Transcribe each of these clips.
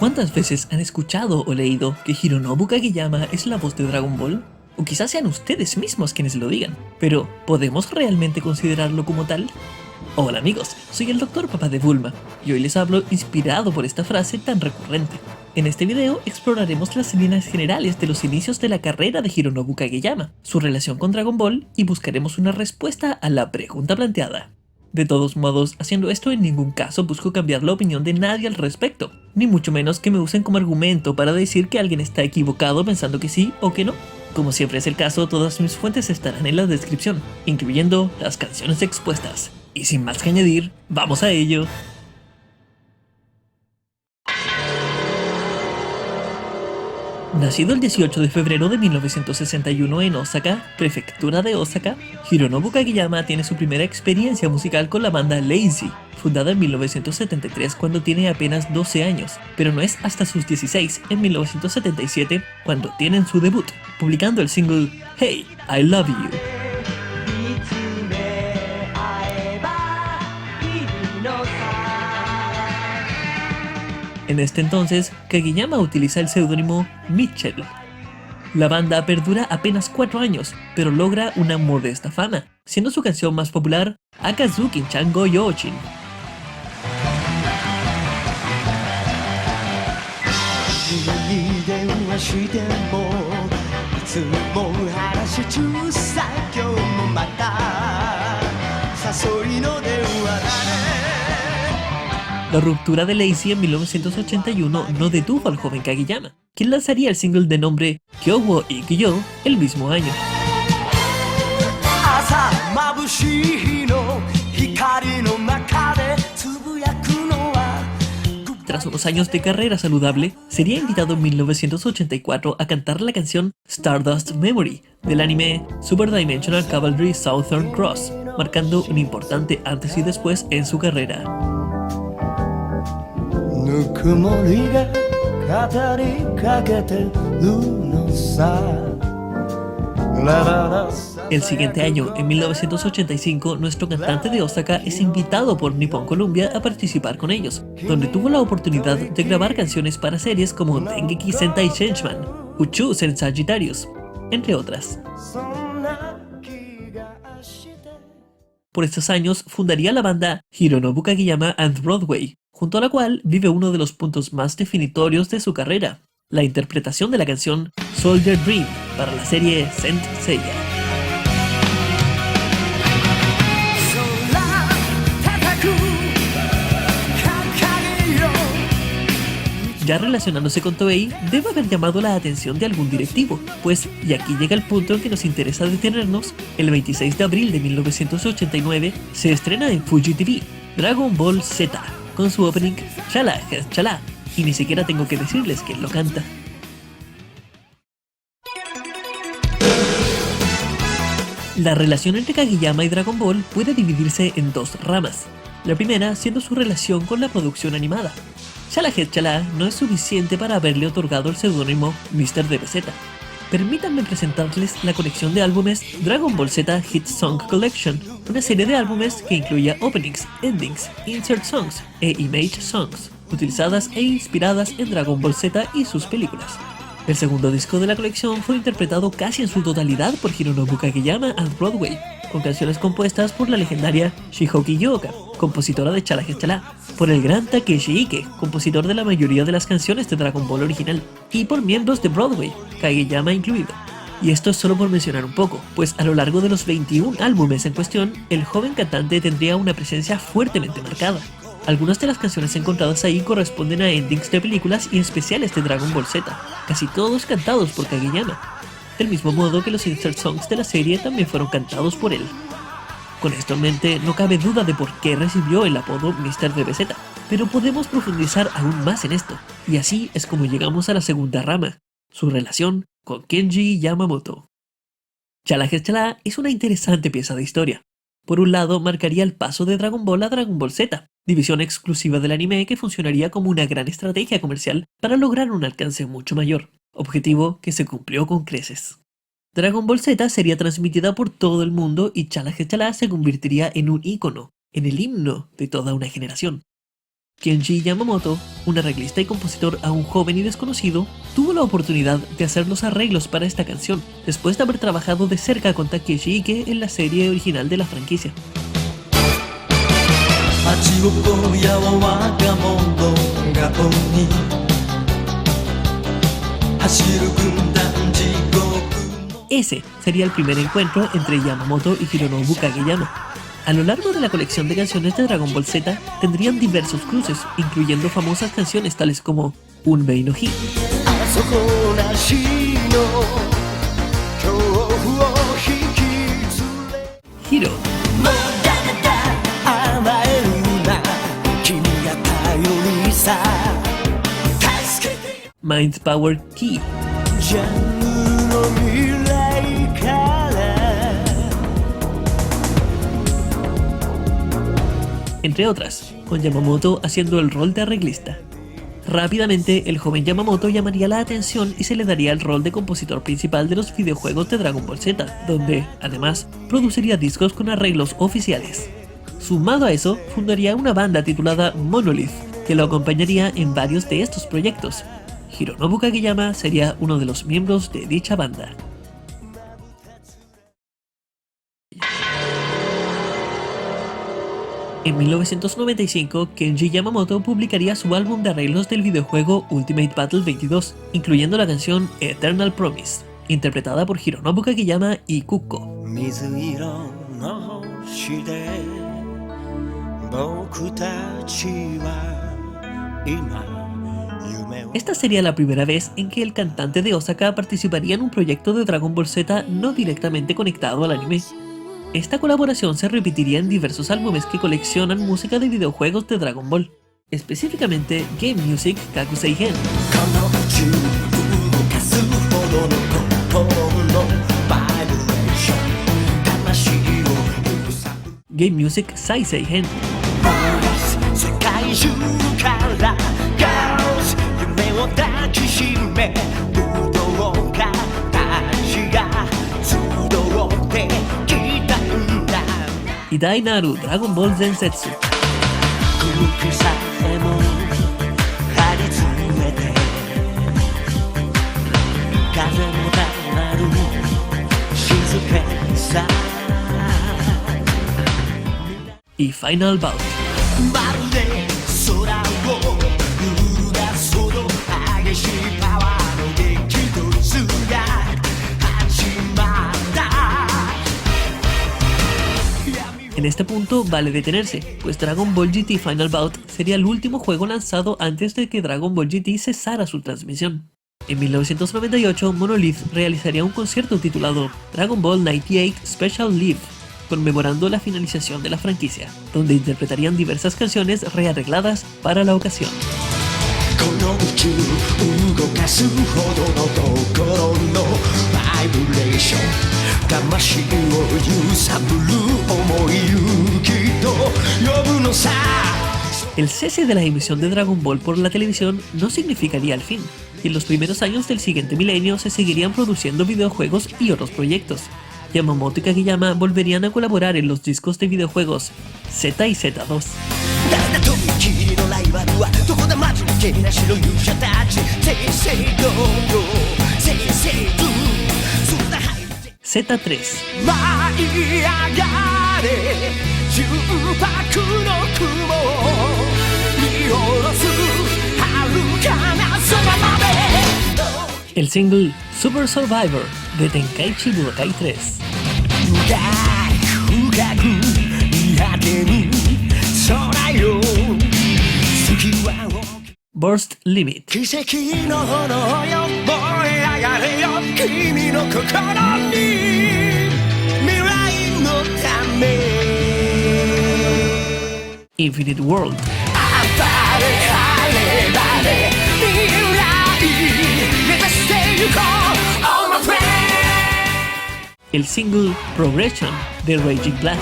¿Cuántas veces han escuchado o leído que Hironobu Kageyama es la voz de Dragon Ball? O quizás sean ustedes mismos quienes lo digan, pero ¿podemos realmente considerarlo como tal? Hola amigos, soy el Dr. Papa de Bulma, y hoy les hablo inspirado por esta frase tan recurrente. En este video exploraremos las líneas generales de los inicios de la carrera de Hironobu Kageyama, su relación con Dragon Ball y buscaremos una respuesta a la pregunta planteada. De todos modos, haciendo esto en ningún caso busco cambiar la opinión de nadie al respecto, ni mucho menos que me usen como argumento para decir que alguien está equivocado pensando que sí o que no. Como siempre es el caso, todas mis fuentes estarán en la descripción, incluyendo las canciones expuestas. Y sin más que añadir, ¡vamos a ello! Nacido el 18 de febrero de 1961 en Osaka, prefectura de Osaka, Hironobu Kageyama tiene su primera experiencia musical con la banda Lazy, fundada en 1973 cuando tiene apenas 12 años, pero no es hasta sus 16, en 1977, cuando tienen su debut, publicando el single Hey, I Love You. En este entonces, Kageyama utiliza el seudónimo Mitchell. La banda perdura apenas 4 años, pero logra una modesta fama, siendo su canción más popular Akazuki-chan go Yojin. La ruptura de Lazy en 1981 no detuvo al joven Kageyama, quien lanzaría el single de nombre Kyowo Ikyo el mismo año. Tras unos años de carrera saludable, sería invitado en 1984 a cantar la canción Stardust Memory del anime Super Dimensional Cavalry Southern Cross, marcando un importante antes y después en su carrera. El siguiente año, en 1985, nuestro cantante de Osaka es invitado por Nippon Columbia a participar con ellos, donde tuvo la oportunidad de grabar canciones para series como Dengeki Sentai Changeman, Uchu Sen Sagittarius, entre otras. Por estos años fundaría la banda Hironobu Kageyama and Broadway, junto a la cual vive uno de los puntos más definitorios de su carrera, la interpretación de la canción Soldier Dream para la serie Saint Seiya. Ya relacionándose con Toei, debe haber llamado la atención de algún directivo, pues, y aquí llega el punto en que nos interesa detenernos, el 26 de abril de 1989 se estrena en Fuji TV Dragon Ball Z, con su opening Chala Chala, y ni siquiera tengo que decirles quién lo canta. La relación entre Kageyama y Dragon Ball puede dividirse en dos ramas, la primera siendo su relación con la producción animada. Chala Chala no es suficiente para haberle otorgado el seudónimo Mr. DBZ. Permítanme presentarles la colección de álbumes Dragon Ball Z Hit Song Collection, una serie de álbumes que incluía openings, endings, insert songs e image songs, utilizadas e inspiradas en Dragon Ball Z y sus películas. El segundo disco de la colección fue interpretado casi en su totalidad por Hironobu Kageyama and Broadway, con canciones compuestas por la legendaria Shihoki Yoka, compositora de Chala Chala, por el gran Takeshi Ike, compositor de la mayoría de las canciones de Dragon Ball original, y por miembros de Broadway, Kageyama incluido. Y esto es solo por mencionar un poco, pues a lo largo de los 21 álbumes en cuestión, el joven cantante tendría una presencia fuertemente marcada. Algunas de las canciones encontradas ahí corresponden a endings de películas y especiales de Dragon Ball Z, casi todos cantados por Kageyama, del mismo modo que los insert songs de la serie también fueron cantados por él. Con esto en mente, no cabe duda de por qué recibió el apodo Mr. DBZ, pero podemos profundizar aún más en esto, y así es como llegamos a la segunda rama, su relación con Kenji Yamamoto. Chala Chala es una interesante pieza de historia. Por un lado, marcaría el paso de Dragon Ball a Dragon Ball Z, división exclusiva del anime que funcionaría como una gran estrategia comercial para lograr un alcance mucho mayor, objetivo que se cumplió con creces. Dragon Ball Z sería transmitida por todo el mundo y Chala Chala se convertiría en un ícono, en el himno de toda una generación. Kenji Yamamoto, un arreglista y compositor aún joven y desconocido, tuvo la oportunidad de hacer los arreglos para esta canción, después de haber trabajado de cerca con Takeshi Ike en la serie original de la franquicia. Ese sería el primer encuentro entre Yamamoto y Hironobu Kageyama. A lo largo de la colección de canciones de Dragon Ball Z tendrían diversos cruces, incluyendo famosas canciones tales como Unbei no Hi, Hiro, Mind Power Key, entre otras, con Yamamoto haciendo el rol de arreglista. Rápidamente, el joven Yamamoto llamaría la atención y se le daría el rol de compositor principal de los videojuegos de Dragon Ball Z, donde, además, produciría discos con arreglos oficiales. Sumado a eso, fundaría una banda titulada Monolith, que lo acompañaría en varios de estos proyectos. Hironobu Kageyama sería uno de los miembros de dicha banda. En 1995, Kenji Yamamoto publicaría su álbum de arreglos del videojuego Ultimate Battle 22, incluyendo la canción Eternal Promise, interpretada por Hironobu Kageyama y Kuko. Esta sería la primera vez en que el cantante de Osaka participaría en un proyecto de Dragon Ball Z no directamente conectado al anime. Esta colaboración se repetiría en diversos álbumes que coleccionan música de videojuegos de Dragon Ball, específicamente Game Music Kakusei-gen, Game Music Saisei-gen, y Dainaru Dragon Ball Densetsu. Y Final Bout. En este punto vale detenerse, pues Dragon Ball GT Final Bout sería el último juego lanzado antes de que Dragon Ball GT cesara su transmisión. En 1998, Monolith realizaría un concierto titulado Dragon Ball 98 Special Live, conmemorando la finalización de la franquicia, donde interpretarían diversas canciones rearregladas para la ocasión. El cese de la emisión de Dragon Ball por la televisión no significaría el fin, y en los primeros años del siguiente milenio se seguirían produciendo videojuegos y otros proyectos. Yamamoto y Kageyama volverían a colaborar en los discos de videojuegos Z y Z2. Z3, el single Super Survivor de Tenkaichi Budokai 3, Burst Limit, Infinite World, el single Progression de Raging Blast,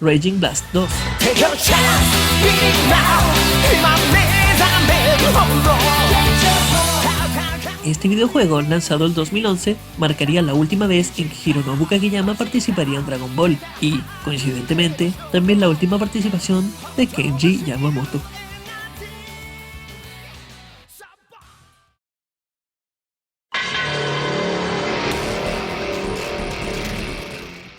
Raging Blast 2, este videojuego, lanzado en 2011, marcaría la última vez en que Hironobu Kageyama participaría en Dragon Ball y, coincidentemente, también la última participación de Kenji Yamamoto.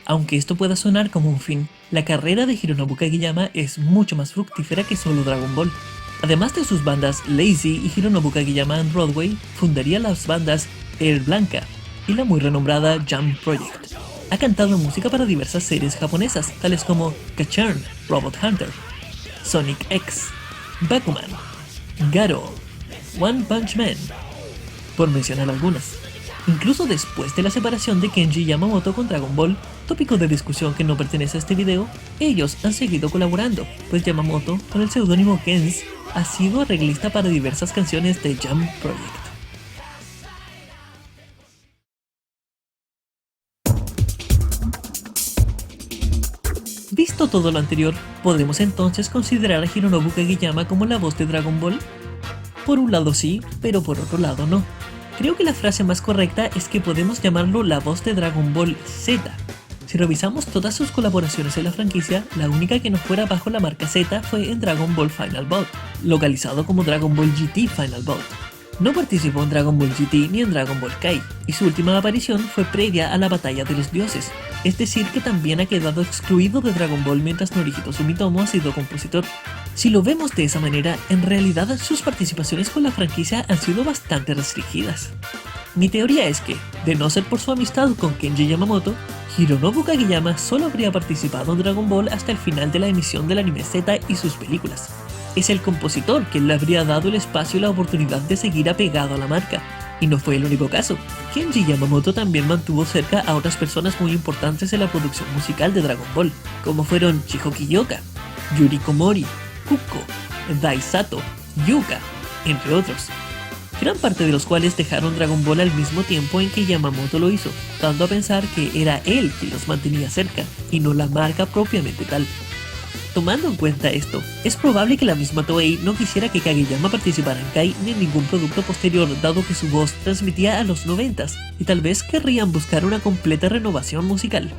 Aunque esto pueda sonar como un fin, la carrera de Hironobu Kageyama es mucho más fructífera que solo Dragon Ball. Además de sus bandas Lazy y Hironobu Kageyama and Broadway, fundaría las bandas Air Blanca y la muy renombrada Jump Project. Ha cantado música para diversas series japonesas, tales como Kachan, Robot Hunter, Sonic X, Bakuman, Garo, One Punch Man, por mencionar algunas. Incluso después de la separación de Kenji Yamamoto con Dragon Ball, tópico de discusión que no pertenece a este video, ellos han seguido colaborando, pues Yamamoto, con el seudónimo Kens, ha sido arreglista para diversas canciones de Jump Project. Visto todo lo anterior, ¿podemos entonces considerar a Hironobu Kageyama como la voz de Dragon Ball? Por un lado sí, pero por otro lado no. Creo que la frase más correcta es que podemos llamarlo la voz de Dragon Ball Z. Si revisamos todas sus colaboraciones en la franquicia, la única que no fuera bajo la marca Z fue en Dragon Ball Final Bout, localizado como Dragon Ball GT Final Bout. No participó en Dragon Ball GT ni en Dragon Ball Kai, y su última aparición fue previa a la Batalla de los Dioses, es decir que también ha quedado excluido de Dragon Ball mientras Norihito Sumitomo ha sido compositor. Si lo vemos de esa manera, en realidad sus participaciones con la franquicia han sido bastante restringidas. Mi teoría es que, de no ser por su amistad con Kenji Yamamoto, Hironobu Kageyama solo habría participado en Dragon Ball hasta el final de la emisión del anime Z y sus películas. Es el compositor quien le habría dado el espacio y la oportunidad de seguir apegado a la marca, y no fue el único caso. Kenji Yamamoto también mantuvo cerca a otras personas muy importantes en la producción musical de Dragon Ball, como fueron Chiho Kiyoka, Yuriko Mori, Kuko, Dai Sato, Yuka, entre otros. Gran parte de los cuales dejaron Dragon Ball al mismo tiempo en que Yamamoto lo hizo, dando a pensar que era él quien los mantenía cerca, y no la marca propiamente tal. Tomando en cuenta esto, es probable que la misma Toei no quisiera que Kageyama participara en Kai ni en ningún producto posterior, dado que su voz transmitía a los 90s, y tal vez querrían buscar una completa renovación musical.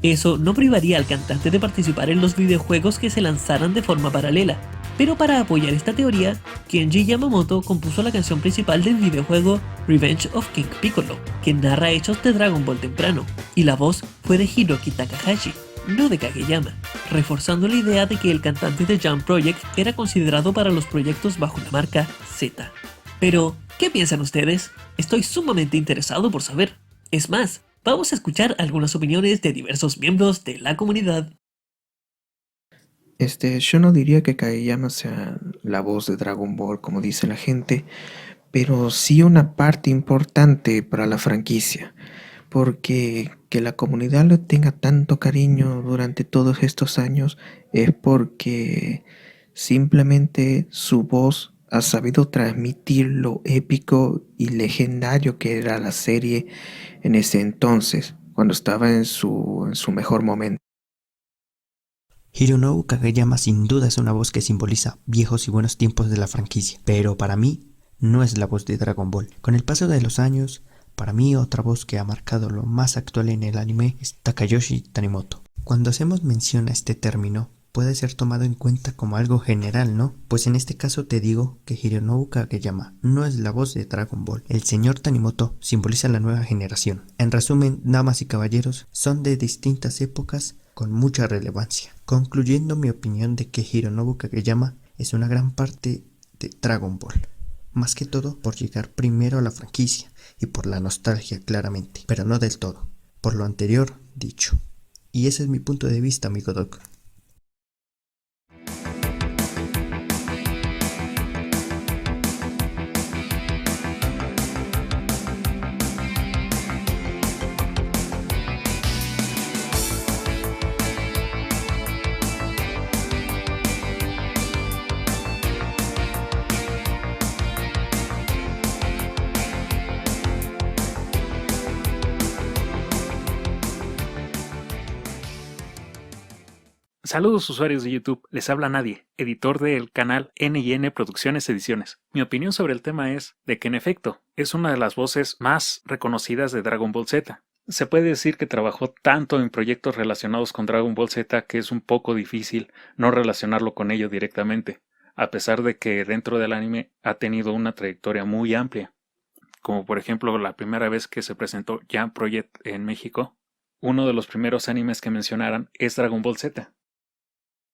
Eso no privaría al cantante de participar en los videojuegos que se lanzaran de forma paralela, pero para apoyar esta teoría, Kenji Yamamoto compuso la canción principal del videojuego Revenge of King Piccolo, que narra hechos de Dragon Ball temprano, y la voz fue de Hiroki Takahashi, no de Kageyama, reforzando la idea de que el cantante de Jump Project era considerado para los proyectos bajo la marca Z. Pero, ¿qué piensan ustedes? Estoy sumamente interesado por saber. Es más, vamos a escuchar algunas opiniones de diversos miembros de la comunidad. Yo no diría que Kageyama sea la voz de Dragon Ball, como dice la gente, pero sí una parte importante para la franquicia, porque que la comunidad le tenga tanto cariño durante todos estos años es porque simplemente su voz ha sabido transmitir lo épico y legendario que era la serie en ese entonces, cuando estaba en su mejor momento. Hironobu Kageyama sin duda es una voz que simboliza viejos y buenos tiempos de la franquicia, pero para mí no es la voz de Dragon Ball. Con el paso de los años, para mí otra voz que ha marcado lo más actual en el anime es Takayoshi Tanimoto. Cuando hacemos mención a este término, puede ser tomado en cuenta como algo general, ¿no? Pues en este caso te digo que Hironobu Kageyama no es la voz de Dragon Ball. El señor Tanimoto simboliza la nueva generación. En resumen, damas y caballeros, son de distintas épocas con mucha relevancia, concluyendo mi opinión de que Hironobu Kageyama es una gran parte de Dragon Ball, más que todo por llegar primero a la franquicia y por la nostalgia claramente, pero no del todo, por lo anterior dicho. Y ese es mi punto de vista, amigo Doc. Saludos usuarios de YouTube, les habla Nadie, editor del canal N&N Producciones Ediciones. Mi opinión sobre el tema es de que en efecto es una de las voces más reconocidas de Dragon Ball Z. Se puede decir que trabajó tanto en proyectos relacionados con Dragon Ball Z que es un poco difícil no relacionarlo con ello directamente, a pesar de que dentro del anime ha tenido una trayectoria muy amplia, como por ejemplo la primera vez que se presentó Jump Project en México. Uno de los primeros animes que mencionaran es Dragon Ball Z.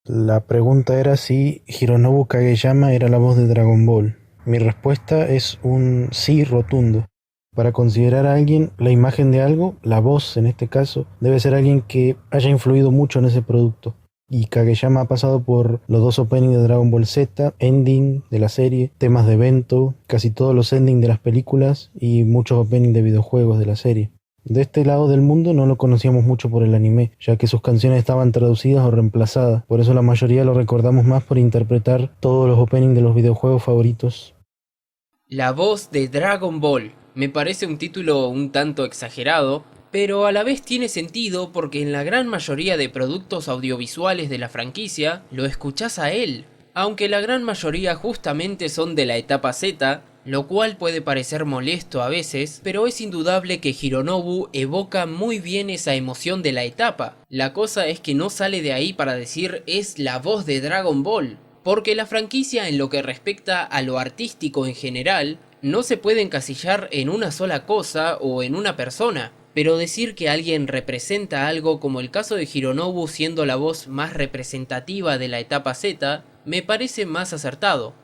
La pregunta era si Hironobu Kageyama era la voz de Dragon Ball. Mi respuesta es un sí rotundo. Para considerar a alguien la imagen de algo, la voz en este caso, debe ser alguien que haya influido mucho en ese producto. Y Kageyama ha pasado por los 2 openings de Dragon Ball Z, ending de la serie, temas de evento, casi todos los endings de las películas y muchos openings de videojuegos de la serie. De este lado del mundo no lo conocíamos mucho por el anime, ya que sus canciones estaban traducidas o reemplazadas, por eso la mayoría lo recordamos más por interpretar todos los openings de los videojuegos favoritos. La voz de Dragon Ball. Me parece un título un tanto exagerado, pero a la vez tiene sentido porque en la gran mayoría de productos audiovisuales de la franquicia lo escuchás a él, aunque la gran mayoría justamente son de la etapa Z, lo cual puede parecer molesto a veces, pero es indudable que Hironobu evoca muy bien esa emoción de la etapa. La cosa es que no sale de ahí para decir es la voz de Dragon Ball, porque la franquicia en lo que respecta a lo artístico en general, no se puede encasillar en una sola cosa o en una persona, pero decir que alguien representa algo como el caso de Hironobu siendo la voz más representativa de la etapa Z, me parece más acertado.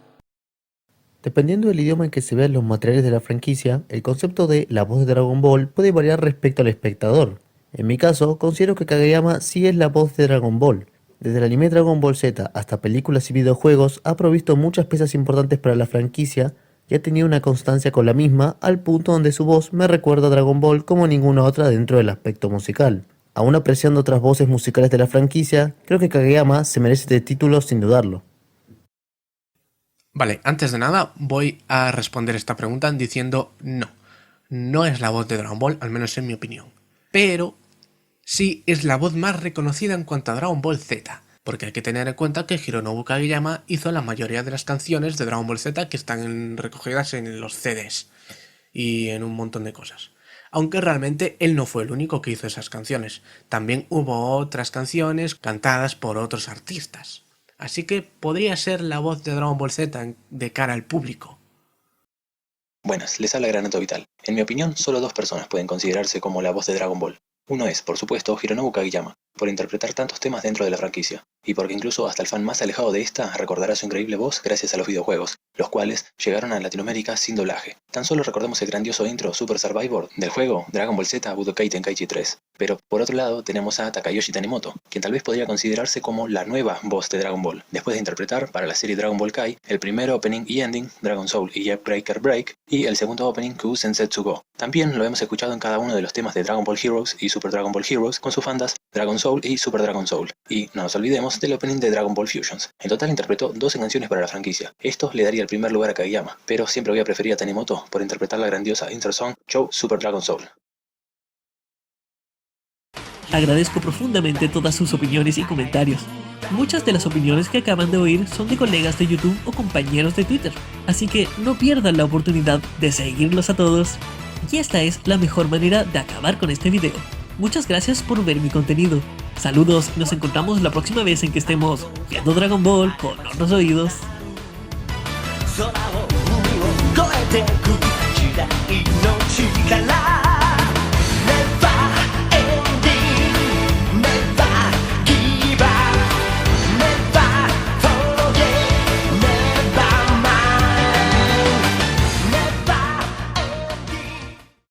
Dependiendo del idioma en que se vean los materiales de la franquicia, el concepto de la voz de Dragon Ball puede variar respecto al espectador. En mi caso, considero que Kageyama sí es la voz de Dragon Ball. Desde el anime Dragon Ball Z hasta películas y videojuegos, ha provisto muchas piezas importantes para la franquicia y ha tenido una constancia con la misma, al punto donde su voz me recuerda a Dragon Ball como ninguna otra dentro del aspecto musical. Aún apreciando otras voces musicales de la franquicia, creo que Kageyama se merece este título sin dudarlo. Vale, antes de nada voy a responder esta pregunta diciendo no. No es la voz de Dragon Ball, al menos en mi opinión. Pero sí es la voz más reconocida en cuanto a Dragon Ball Z. Porque hay que tener en cuenta que Hironobu Kageyama hizo la mayoría de las canciones de Dragon Ball Z que están recogidas en los CDs. Y en un montón de cosas. Aunque realmente él no fue el único que hizo esas canciones. También hubo otras canciones cantadas por otros artistas. Así que podría ser la voz de Dragon Ball Z de cara al público. Buenas, les habla Granato Vital. En mi opinión, solo 2 personas pueden considerarse como la voz de Dragon Ball. Uno es, por supuesto, Hironobu Kageyama, por interpretar tantos temas dentro de la franquicia, y porque incluso hasta el fan más alejado de esta recordará su increíble voz gracias a los videojuegos, los cuales llegaron a Latinoamérica sin doblaje. Tan solo recordemos el grandioso intro Super Survivor del juego Dragon Ball Z Budokai Tenkaichi 3. Pero por otro lado tenemos a Takayoshi Tanimoto, quien tal vez podría considerarse como la nueva voz de Dragon Ball, después de interpretar para la serie Dragon Ball Kai el primer opening y ending Dragon Soul y Breaker Break y el segundo opening Ku Sensetsu Go. También lo hemos escuchado en cada uno de los temas de Dragon Ball Heroes y Super Dragon Ball Heroes con sus bandas Dragon Soul y Super Dragon Soul. Y no nos olvidemos del opening de Dragon Ball Fusions. En total interpretó 12 canciones para la franquicia. Esto le daría el primer lugar a Kageyama, pero siempre voy a preferir a Tanimoto por interpretar la grandiosa Intersong Show Super Dragon Soul. Agradezco profundamente todas sus opiniones y comentarios. Muchas de las opiniones que acaban de oír son de colegas de YouTube o compañeros de Twitter, así que no pierdan la oportunidad de seguirlos a todos. Y esta es la mejor manera de acabar con este video. Muchas gracias por ver mi contenido. Saludos, nos encontramos la próxima vez en que estemos viendo Dragon Ball con otros oídos.